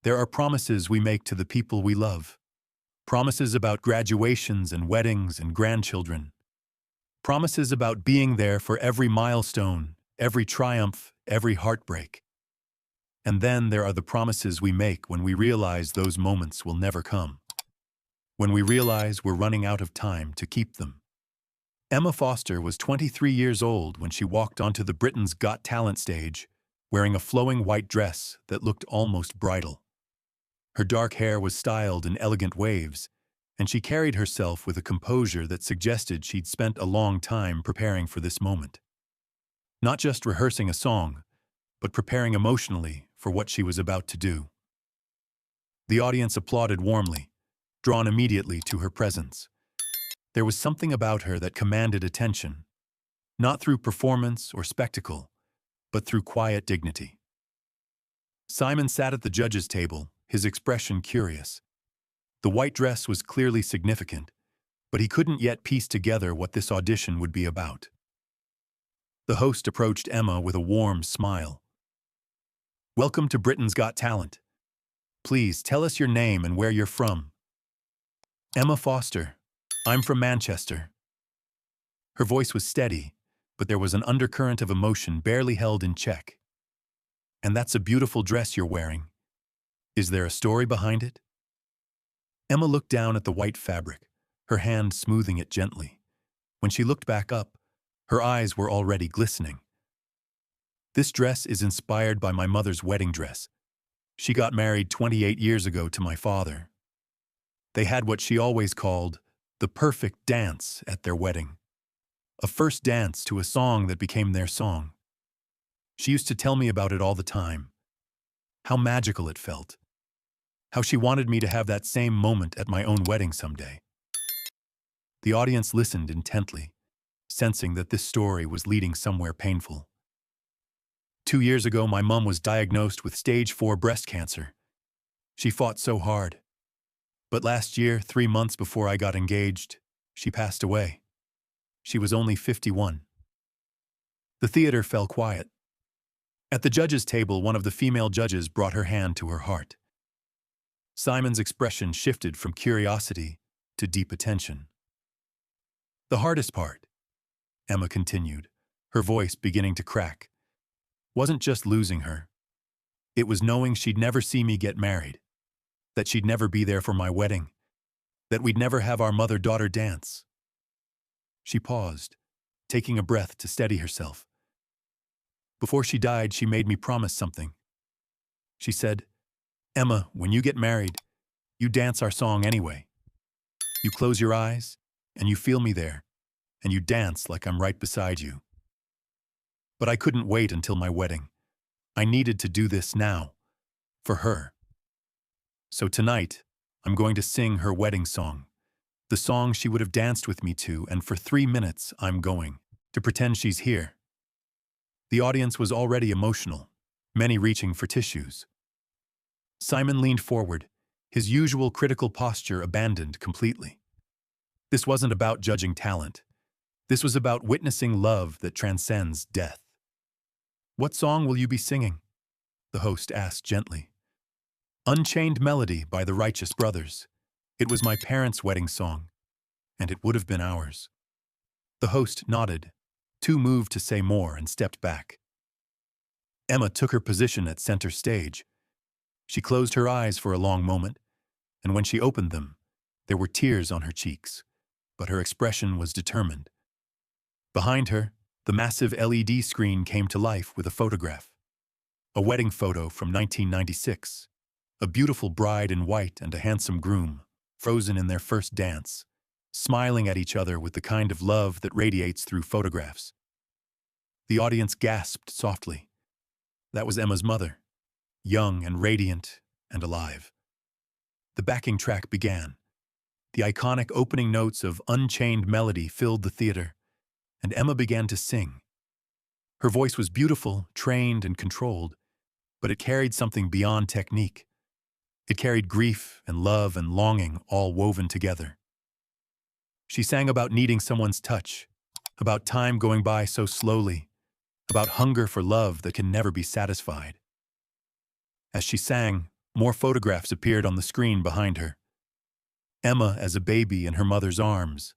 There are promises we make to the people we love. Promises about graduations and weddings and grandchildren. Promises about being there for every milestone, every triumph, every heartbreak. And then there are the promises we make when we realize those moments will never come. When we realize we're running out of time to keep them. Emma Foster was 23 years old when she walked onto the Britain's Got Talent stage, wearing a flowing white dress that looked almost bridal. Her dark hair was styled in elegant waves, and she carried herself with a composure that suggested she'd spent a long time preparing for this moment. Not just rehearsing a song, but preparing emotionally for what she was about to do. The audience applauded warmly, drawn immediately to her presence. There was something about her that commanded attention, not through performance or spectacle, but through quiet dignity. Simon sat at the judges' table, his expression curious. The white dress was clearly significant, but he couldn't yet piece together what this audition would be about. The host approached Emma with a warm smile. "Welcome to Britain's Got Talent. Please tell us your name and where you're from." "Emma Foster. I'm from Manchester." Her voice was steady, but there was an undercurrent of emotion barely held in check. "And that's a beautiful dress you're wearing. Is there a story behind it?" Emma looked down at the white fabric, her hand smoothing it gently. When she looked back up, her eyes were already glistening. "This dress is inspired by my mother's wedding dress. She got married 28 years ago to my father. They had what she always called the perfect dance at their wedding. A first dance to a song that became their song. She used to tell me about it all the time. How magical it felt. How she wanted me to have that same moment at my own wedding someday." The audience listened intently, sensing that this story was leading somewhere painful. 2 years ago, my mom was diagnosed with stage 4 breast cancer. She fought so hard. But last year, 3 months before I got engaged, she passed away. She was only 51. The theater fell quiet. At the judges' table, one of the female judges brought her hand to her heart. Simon's expression shifted from curiosity to deep attention. "The hardest part," Emma continued, her voice beginning to crack, "wasn't just losing her. It was knowing she'd never see me get married, that she'd never be there for my wedding, that we'd never have our mother-daughter dance." She paused, taking a breath to steady herself. "Before she died, she made me promise something. She said, 'Emma, when you get married, you dance our song anyway. You close your eyes, and you feel me there, and you dance like I'm right beside you.' But I couldn't wait until my wedding. I needed to do this now, for her. So tonight, I'm going to sing her wedding song, the song she would have danced with me to, and for 3 minutes I'm going to pretend she's here." The audience was already emotional, many reaching for tissues. Simon leaned forward, his usual critical posture abandoned completely. This wasn't about judging talent. This was about witnessing love that transcends death. "What song will you be singing?" the host asked gently. "Unchained Melody by the Righteous Brothers. It was my parents' wedding song, and it would have been ours." The host nodded, too moved to say more, and stepped back. Emma took her position at center stage. She closed her eyes for a long moment, and when she opened them, there were tears on her cheeks, but her expression was determined. Behind her, the massive LED screen came to life with a photograph. A wedding photo from 1996. A beautiful bride in white and a handsome groom, frozen in their first dance, smiling at each other with the kind of love that radiates through photographs. The audience gasped softly. That was Emma's mother, young and radiant and alive. The backing track began. The iconic opening notes of Unchained Melody filled the theater, and Emma began to sing. Her voice was beautiful, trained, and controlled, but it carried something beyond technique. It carried grief and love and longing all woven together. She sang about needing someone's touch, about time going by so slowly, about hunger for love that can never be satisfied. As she sang, More photographs appeared on the screen behind her. Emma as a baby in her mother's arms.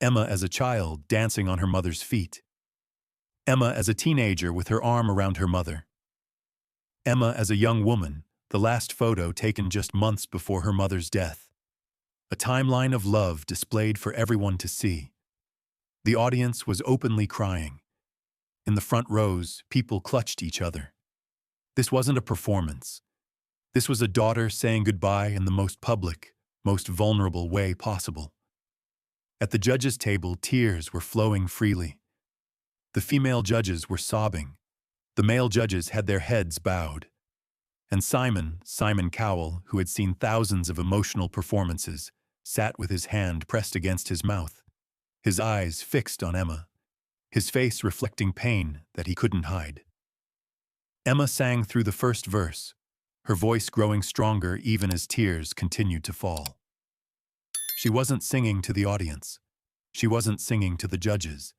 Emma as a child dancing on her mother's feet. Emma as a teenager with her arm around her mother. Emma as a young woman, the last photo taken just months before her mother's death. A timeline of love displayed for everyone to see. The audience was openly crying. In the front rows, people clutched each other. This wasn't a performance. This was a daughter saying goodbye in the most public, most vulnerable way possible. At the judges' table, tears were flowing freely. The female judges were sobbing. The male judges had their heads bowed. And Simon Cowell, who had seen thousands of emotional performances, sat with his hand pressed against his mouth, his eyes fixed on Emma, his face reflecting pain that he couldn't hide. Emma sang through the first verse, her voice growing stronger even as tears continued to fall. She wasn't singing to the audience. She wasn't singing to the judges.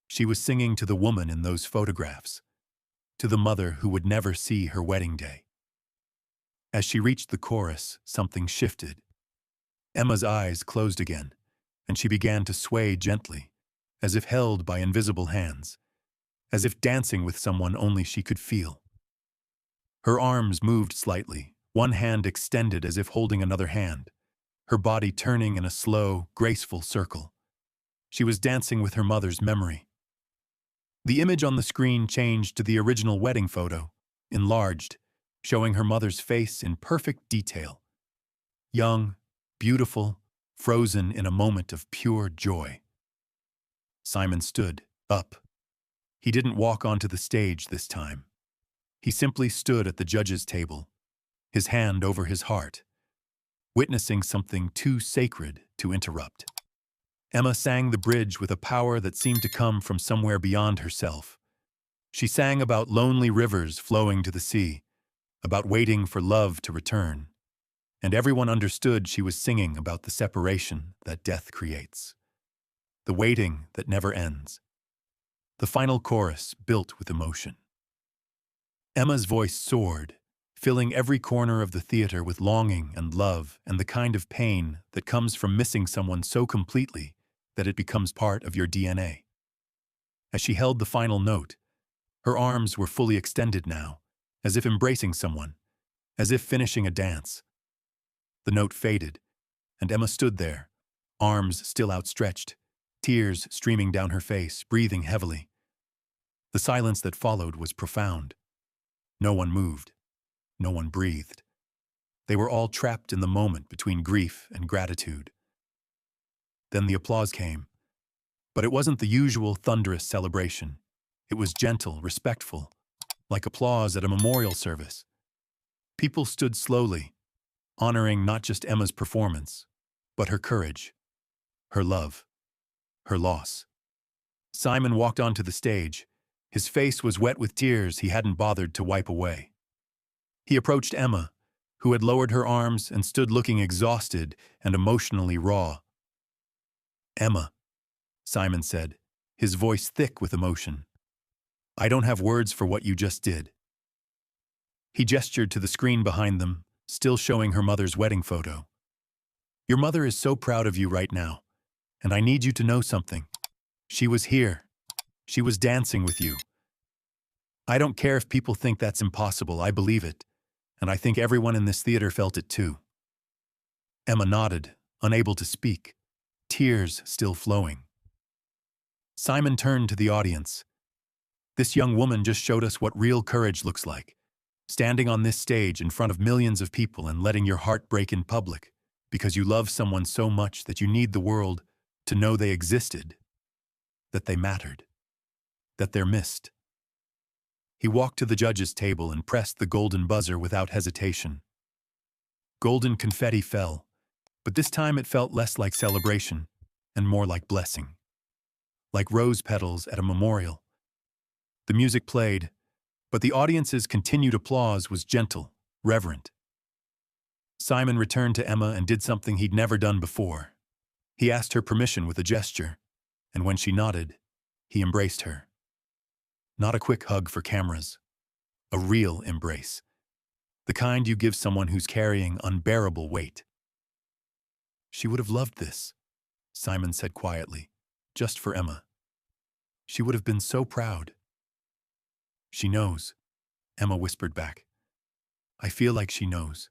She was singing to the woman in those photographs, to the mother who would never see her wedding day. As she reached the chorus, something shifted. Emma's eyes closed again, and she began to sway gently, as if held by invisible hands, as if dancing with someone only she could feel. Her arms moved slightly, one hand extended as if holding another hand, her body turning in a slow, graceful circle. She was dancing with her mother's memory. The image on the screen changed to the original wedding photo, enlarged, showing her mother's face in perfect detail. Young, beautiful, frozen in a moment of pure joy. Simon stood up. He didn't walk onto the stage this time. He simply stood at the judges' table, his hand over his heart, witnessing something too sacred to interrupt. Emma sang the bridge with a power that seemed to come from somewhere beyond herself. She sang about lonely rivers flowing to the sea, about waiting for love to return, and everyone understood she was singing about the separation that death creates, the waiting that never ends. The final chorus built with emotion. Emma's voice soared, filling every corner of the theater with longing and love and the kind of pain that comes from missing someone so completely that it becomes part of your DNA. As she held the final note, her arms were fully extended now, as if embracing someone, as if finishing a dance. The note faded, and Emma stood there, arms still outstretched, tears streaming down her face, breathing heavily. The silence that followed was profound. No one moved. No one breathed. They were all trapped in the moment between grief and gratitude. Then the applause came. But it wasn't the usual thunderous celebration. It was gentle, respectful, like applause at a memorial service. People stood slowly, honoring not just Emma's performance, but her courage, her love, her loss. Simon walked onto the stage. His face was wet with tears he hadn't bothered to wipe away. He approached Emma, who had lowered her arms and stood looking exhausted and emotionally raw. "Emma," Simon said, his voice thick with emotion, "I don't have words for what you just did." He gestured to the screen behind them, still showing her mother's wedding photo. "Your mother is so proud of you right now, and I need you to know something. She was here. She was dancing with you. I don't care if people think that's impossible, I believe it, and I think everyone in this theater felt it too." Emma nodded, unable to speak, tears still flowing. Simon turned to the audience. "This young woman just showed us what real courage looks like. Standing on this stage in front of millions of people and letting your heart break in public because you love someone so much that you need the world to know they existed, that they mattered, that they're missed." He walked to the judges' table and pressed the golden buzzer without hesitation. Golden confetti fell, but this time it felt less like celebration and more like blessing. Like rose petals at a memorial. The music played, but the audience's continued applause was gentle, reverent. Simon returned to Emma and did something he'd never done before. He asked her permission with a gesture, and when she nodded, he embraced her. Not a quick hug for cameras. A real embrace. The kind you give someone who's carrying unbearable weight. She would have loved this, Simon said quietly, just for Emma. She would have been so proud. She knows, Emma whispered back. I feel like she knows.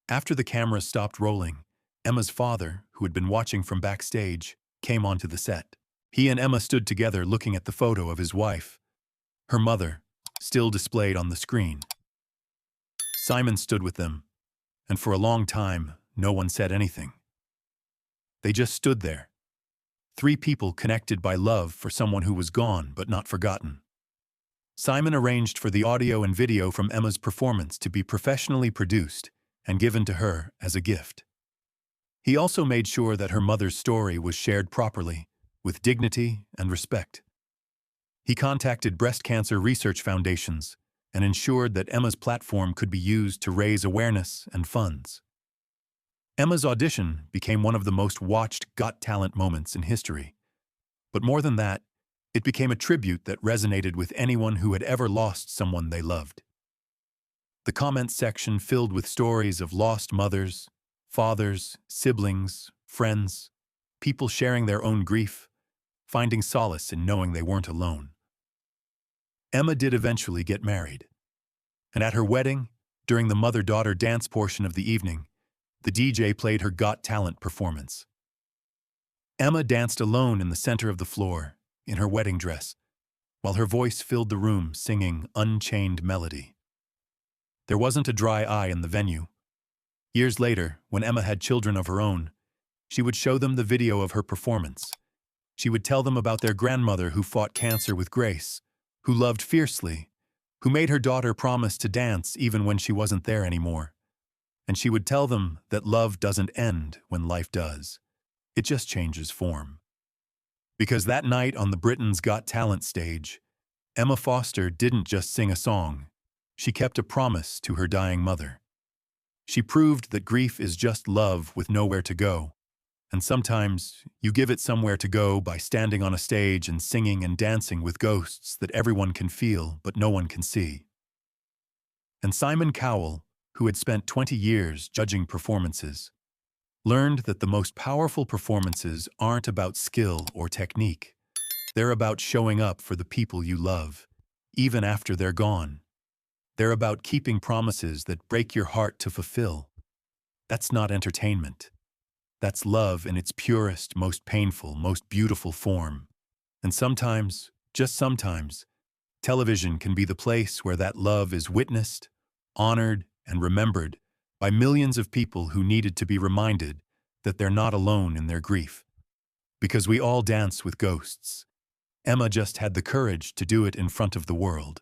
After the camera stopped rolling, Emma's father, who had been watching from backstage, came onto the set. He and Emma stood together looking at the photo of his wife, her mother, still displayed on the screen. Simon stood with them, and for a long time, no one said anything. They just stood there. Three people connected by love for someone who was gone but not forgotten. Simon arranged for the audio and video from Emma's performance to be professionally produced and given to her as a gift. He also made sure that her mother's story was shared properly, with dignity and respect. He contacted breast cancer research foundations and ensured that Emma's platform could be used to raise awareness and funds. Emma's audition became one of the most watched Got Talent moments in history. But more than that, it became a tribute that resonated with anyone who had ever lost someone they loved. The comments section filled with stories of lost mothers, fathers, siblings, friends, people sharing their own grief, finding solace in knowing they weren't alone. Emma did eventually get married. And at her wedding, during the mother-daughter dance portion of the evening, the DJ played her Got Talent performance. Emma danced alone in the center of the floor, in her wedding dress, while her voice filled the room singing Unchained Melody. There wasn't a dry eye in the venue. Years later, when Emma had children of her own, she would show them the video of her performance. She would tell them about their grandmother who fought cancer with grace, who loved fiercely, who made her daughter promise to dance even when she wasn't there anymore. And she would tell them that love doesn't end when life does. It just changes form. Because that night on the Britain's Got Talent stage, Emma Foster didn't just sing a song. She kept a promise to her dying mother. She proved that grief is just love with nowhere to go. And sometimes you give it somewhere to go by standing on a stage and singing and dancing with ghosts that everyone can feel but no one can see. And Simon Cowell, who had spent 20 years judging performances, learned that the most powerful performances aren't about skill or technique. They're about showing up for the people you love, even after they're gone. They're about keeping promises that break your heart to fulfill. That's not entertainment. That's love in its purest, most painful, most beautiful form. And sometimes, just sometimes, television can be the place where that love is witnessed, honored, and remembered by millions of people who needed to be reminded that they're not alone in their grief. Because we all dance with ghosts. Emma just had the courage to do it in front of the world.